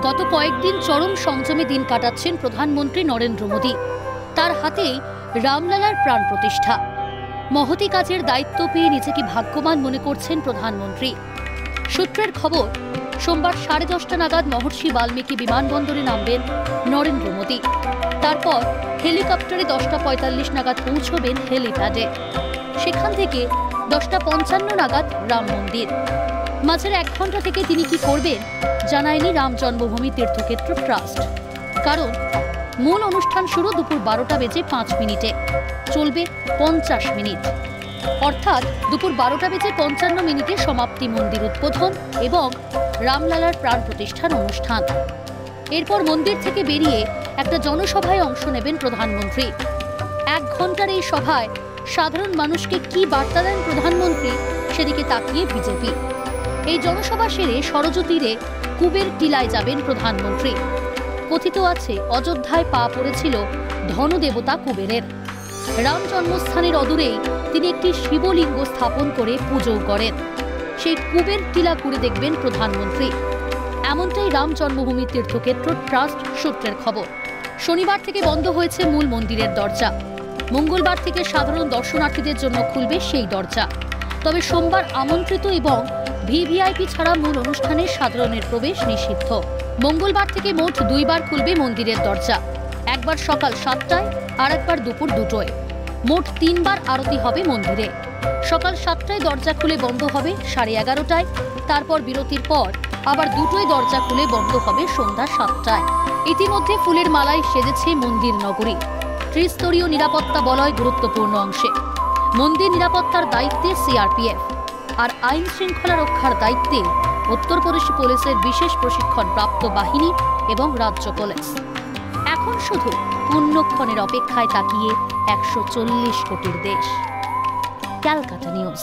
গত কয়েকদিন চরম সংযমে দিন কাটাচ্ছেন প্রধানমন্ত্রী নরেন্দ্র মোদী। তার হাতেই রামলালার প্রাণ প্রতিষ্ঠা। মহতি কাজের দায়িত্ব পেয়ে নিজেকে ভাগ্যবান মনে করছেন প্রধানমন্ত্রী। সূত্রের খবর, সোমবার 10:30 নাগাদ মহর্ষি বাল্মীকি বিমানবন্দরে নামবেন নরেন্দ্র মোদী। তারপর হেলিকপ্টারে 10:45 নাগাদ পৌঁছবেন হেলিপ্যাডে। সেখান থেকে 10:55 নাগাদ রাম মন্দির। মাঝের 1 ঘন্টা থেকে তিনি কি করবেন জানায়নি রাম জন্মভূমি তীর্থক্ষেত্র ট্রাস্ট। কারণ মূল অনুষ্ঠান শুরু দুপুর 12:05, চলবে 50 মিনিট। অর্থাৎ দুপুর 12:55 সমাপ্তি মন্দির উদ্বোধন এবং রামলালার প্রাণ প্রতিষ্ঠান অনুষ্ঠান। এরপর মন্দির থেকে বেরিয়ে একটা জনসভায় অংশ নেবেন প্রধানমন্ত্রী। 1 ঘন্টার এই সভায় সাধারণ মানুষকে কি বার্তা দেন প্রধানমন্ত্রী, সেদিকে তাকিয়ে বিজেপি। এই জনসভা সেরে সরযূ তীরে কুবের টিলায় যাবেন প্রধানমন্ত্রী। কথিত আছে, অযোধ্যায় পা পড়েছিল ধনদেবতা কুবেরের। রাম জন্মস্থানের অদূরেই তিনি একটি শিবলিঙ্গ স্থাপন করে পুজো করেন। সেই কুবের টিলা ঘুরে দেখবেন প্রধানমন্ত্রী। এমনটাই রাম জন্মভূমি তীর্থক্ষেত্র ট্রাস্ট সূত্রের খবর। শনিবার থেকে বন্ধ হয়েছে মূল মন্দিরের দরজা। মঙ্গলবার থেকে সাধারণ দর্শনার্থীদের জন্য খুলবে সেই দরজা। তবে সোমবার আমন্ত্রিত এবং ভিভিআইপি ছাড়া মূল অনুষ্ঠানে সাধারণের প্রবেশ নিষিদ্ধ। মঙ্গলবার থেকে মোট 2 বার খুলবে মন্দিরের দরজা। একবার সকাল 7টায় আর একবার দুপুর 2টোয়। মোট 3 বার আরতি হবে মন্দিরে। সকাল 7টায় দরজা খুলে বন্ধ হবে 11:30টায়। তারপর বিরতির পর আবার 2টোয় দরজা খুলে বন্ধ হবে সন্ধ্যা 7টায়। ইতিমধ্যে ফুলের মালায় সেজেছে মন্দির নগরী। ত্রিস্তরীয় নিরাপত্তা বলয় গুরুত্বপূর্ণ অংশে। মন্দির নিরাপত্তার দায়িত্বে সিআরপিএফ, আর আইন শৃঙ্খলা রক্ষার দায়িত্বে উত্তরপ্রদেশ পুলিশের বিশেষ প্রশিক্ষণপ্রাপ্ত বাহিনী এবং রাজ্য পুলিশ। এখন শুধু পুণ্যক্ষণের অপেক্ষায় তাকিয়ে 140 কোটির দেশ। ক্যালকাটা নিউজ।